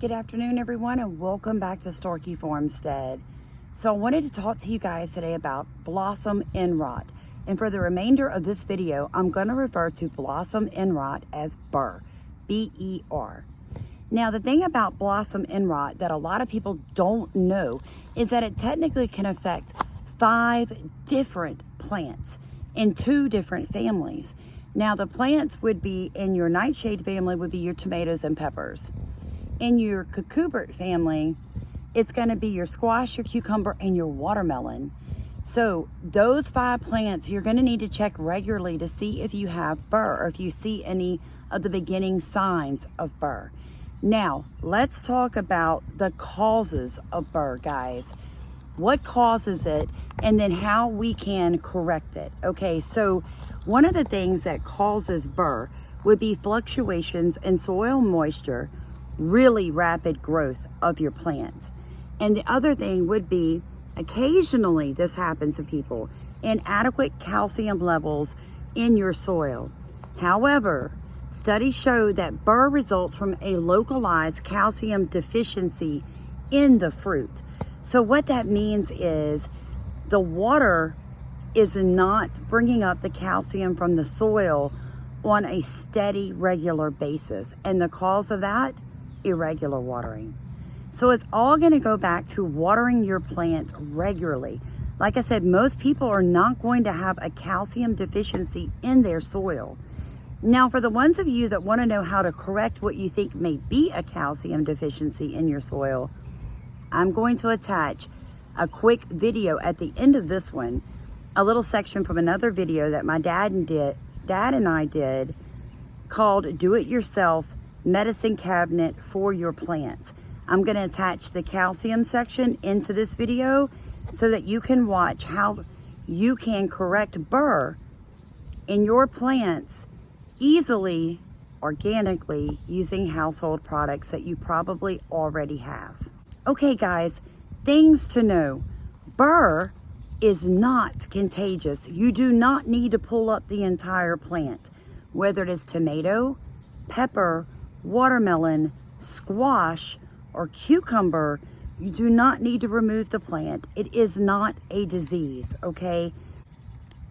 Good afternoon, everyone, and welcome back to Storky Farmstead. So I wanted to talk to you guys today about blossom end rot. And for the remainder of this video, I'm going to refer to blossom end rot as BER, B-E-R. Now, the thing about blossom end rot that a lot of people don't know is that it technically can affect 5 different plants in 2 different families. Now, the plants would be in your nightshade family would be your tomatoes and peppers. In your cucurbit family, it's going to be your squash, your cucumber, and your watermelon. So those 5 plants, you're going to need to check regularly to see if you have BER or if you see any of the beginning signs of BER. Now, let's talk about the causes of BER, guys. What causes it, and then how we can correct it. Okay, so one of the things that causes BER would be fluctuations in soil moisture, really rapid growth of your plants. And the other thing would be, occasionally this happens to people, inadequate calcium levels in your soil. However, studies show that BER results from a localized calcium deficiency in the fruit. So what that means is the water is not bringing up the calcium from the soil on a steady, regular basis. And the cause of that, irregular watering. So it's all going to go back to watering your plants regularly. Like I said, most people are not going to have a calcium deficiency in their soil. Now, for the ones of you that want to know how to correct what you think may be a calcium deficiency in your soil, I'm going to attach a quick video at the end of this one, a little section from another video that my dad and I did called Do It Yourself Medicine Cabinet for Your Plants. I'm going to attach the calcium section into this video so that you can watch how you can correct BER in your plants easily, organically, using household products that you probably already have. Okay, guys, things to know. BER is not contagious. You do not need to pull up the entire plant, whether it is tomato, pepper, watermelon, squash, or cucumber. You do not need to remove the plant. It is not a disease, okay?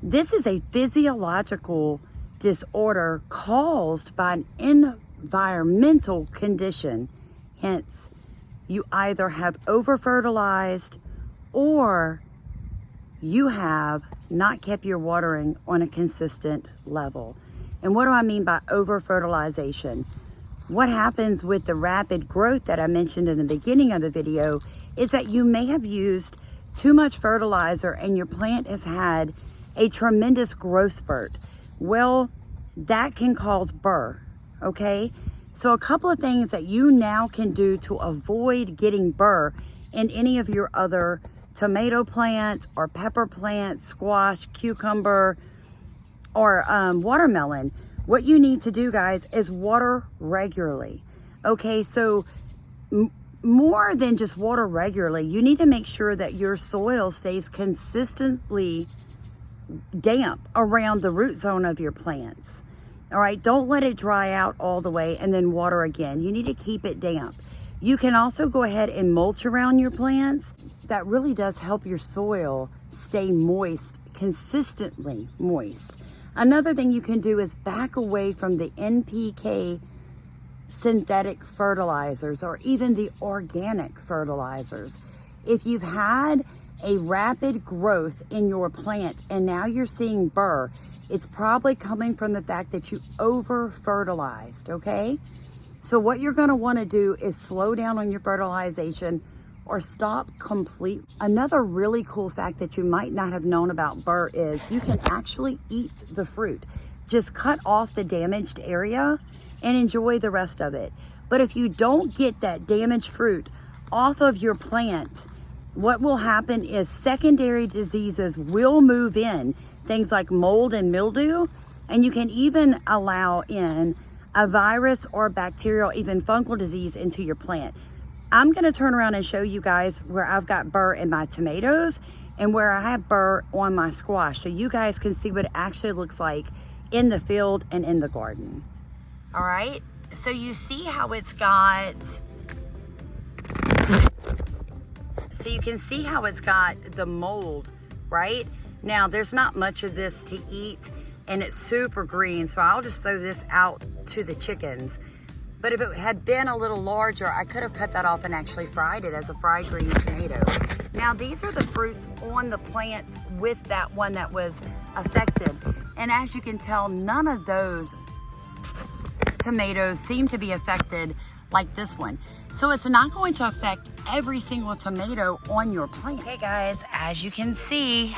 This is a physiological disorder caused by an environmental condition. Hence, you either have over-fertilized or you have not kept your watering on a consistent level. And what do I mean by over-fertilization? What happens with the rapid growth that I mentioned in the beginning of the video is that you may have used too much fertilizer and your plant has had a tremendous growth spurt. Well, that can cause BER, okay? So a couple of things that you now can do to avoid getting BER in any of your other tomato plants or pepper plants, squash, cucumber, or watermelon. What you need to do, guys, is water regularly. Okay, so more than just water regularly, you need to make sure that your soil stays consistently damp around the root zone of your plants. All right, don't let it dry out all the way and then water again. You need to keep it damp. You can also go ahead and mulch around your plants. That really does help your soil stay moist, consistently moist. Another thing you can do is back away from the NPK synthetic fertilizers or even the organic fertilizers. If you've had a rapid growth in your plant and now you're seeing BER, it's probably coming from the fact that you over-fertilized, okay? So what you're gonna wanna do is slow down on your fertilization or stop completely. Another really cool fact that you might not have known about BER is you can actually eat the fruit. Just cut off the damaged area and enjoy the rest of it. But if you don't get that damaged fruit off of your plant, what will happen is secondary diseases will move in, things like mold and mildew, and you can even allow in a virus or bacterial, even fungal disease into your plant. I'm gonna turn around and show you guys where I've got BER in my tomatoes and where I have BER on my squash, so you guys can see what it actually looks like in the field and in the garden. All right, so you see how it's got So you can see how it's got the mold, right? Now, there's not much of this to eat, and it's super green, so I'll just throw this out to the chickens. But if it had been a little larger, I could have cut that off and actually fried it as a fried green tomato. Now, these are the fruits on the plant with that one that was affected. And as you can tell, none of those tomatoes seem to be affected like this one. So it's not going to affect every single tomato on your plant. Okay guys, as you can see,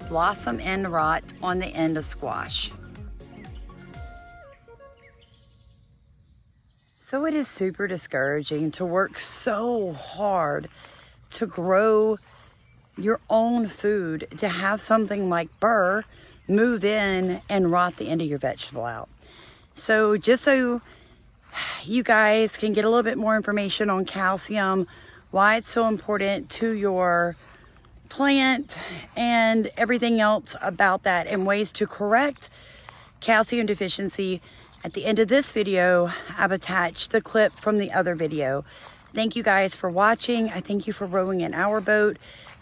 blossom end rot on the end of squash. So it is super discouraging to work so hard to grow your own food, to have something like BER move in and rot the end of your vegetable out. So just so you guys can get a little bit more information on calcium, why it's so important to your plant and everything else about that, and ways to correct calcium deficiency, at the end of this video, I've attached the clip from the other video. Thank you guys for watching. I thank you for rowing in our boat,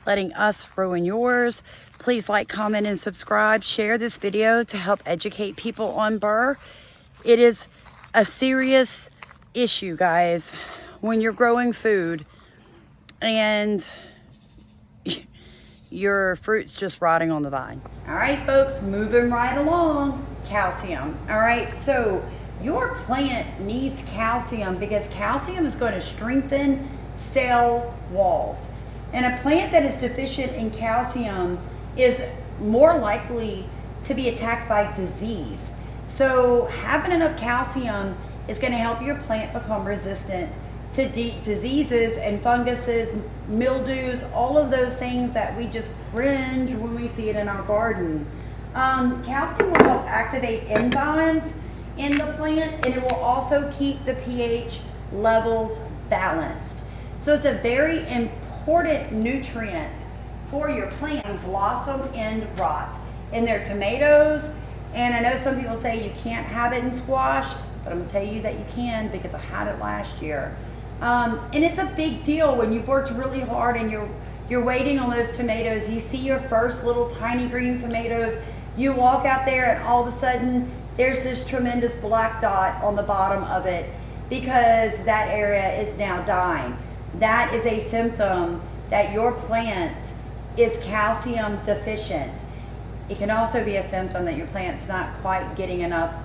letting us row in yours. Please like, comment, and subscribe. Share this video to help educate people on BER. It is a serious issue, guys, when you're growing food and your fruit's just rotting on the vine. All right, folks, moving right along. Calcium. All right, so your plant needs calcium because calcium is going to strengthen cell walls. And a plant that is deficient in calcium is more likely to be attacked by disease. So having enough calcium is going to help your plant become resistant to diseases and funguses, mildews, all of those things that we just cringe when we see it in our garden. Calcium will help activate enzymes in the plant, and it will also keep the pH levels balanced. So it's a very important nutrient for your plant. Blossom end rot in their tomatoes, and I know some people say you can't have it in squash, but I'm gonna tell you that you can because I had it last year. And it's a big deal when you've worked really hard and you're waiting on those tomatoes. You see your first little tiny green tomatoes. You walk out there and all of a sudden there's this tremendous black dot on the bottom of it because that area is now dying. That is a symptom that your plant is calcium deficient. It can also be a symptom that your plant's not quite getting enough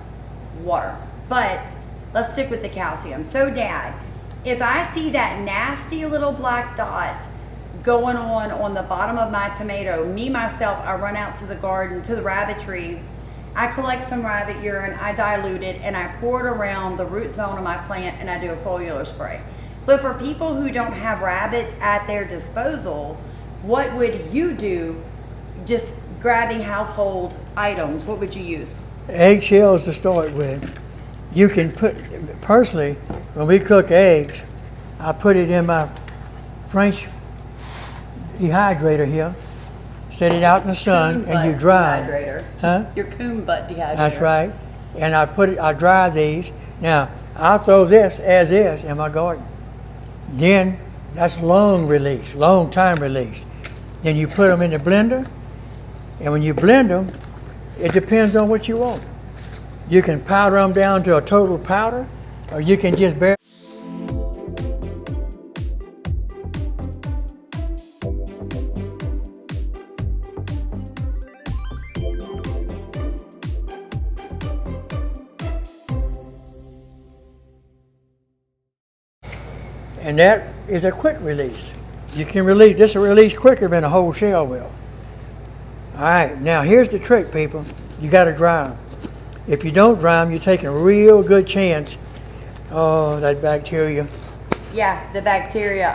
water. But let's stick with the calcium. So Dad, if I see that nasty little black dot going on the bottom of my tomato, myself, I run out to the garden, to the rabbit tree, I collect some rabbit urine, I dilute it, and I pour it around the root zone of my plant, and I do a foliar spray. But for people who don't have rabbits at their disposal, what would you do? Just grabbing household items, what would you use? Eggshells to start with. You can put, personally, when we cook eggs, I put it in my French dehydrator here, set it out in the sun, and you dry them. Huh? Your coon butt dehydrator. That's right. And I dry these. Now, I'll throw this as is in my garden. Then, that's long release, long time release. Then you put them in the blender, and when you blend them, it depends on what you want. You can powder them down to a total powder, or you can just barely. And that is a quick release. You can release, this will release quicker than a whole shell will. All right, now here's the trick, people. You got to dry them. If you don't dry them, you're taking a real good chance. Oh, that bacteria. Yeah, the bacteria.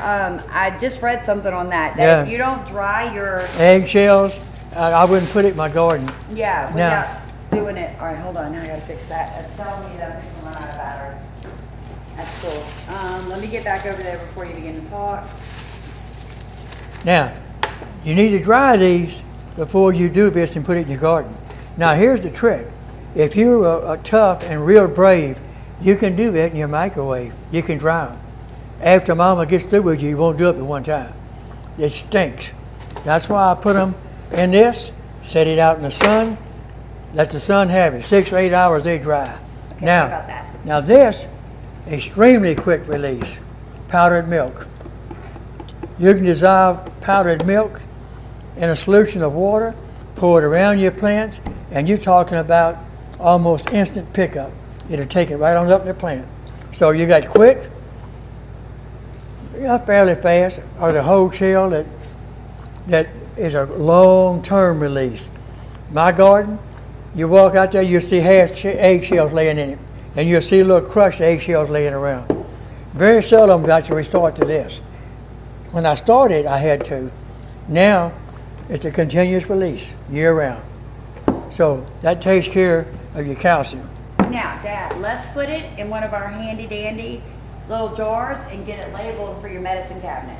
I just read something on that. Yeah. If you don't dry your eggshells, I wouldn't put it in my garden. Yeah, without doing it. All right, hold on. Now I got to fix that. That's telling me that I'm fixing to run out of battery. That's cool. Let me get back over there before you begin to talk. Now, you need to dry these before you do this and put it in your garden. Now, here's the trick. If you're tough and real brave, you can do that in your microwave. You can dry them. after mama gets through with you, you won't do it at one time. It stinks. That's why I put them in this, set it out in the sun, let the sun have it. 6 or 8 hours, they dry. Okay, Now, what about that? now this, extremely quick release, powdered milk. You can dissolve powdered milk in a solution of water, pour it around your plants, and you're talking about almost instant pickup. It'll take it right on up the plant. So you got quick, fairly fast, or the whole shell that is a long-term release. My garden, you walk out there, you'll see half eggshells laying in it, and you'll see little crushed eggshells laying around. Very seldom do I have to resort to this. When I started, I had to. Now, it's a continuous release year-round. So that takes care of your calcium. Now, Dad, let's put it in one of our handy-dandy little jars and get it labeled for your medicine cabinet.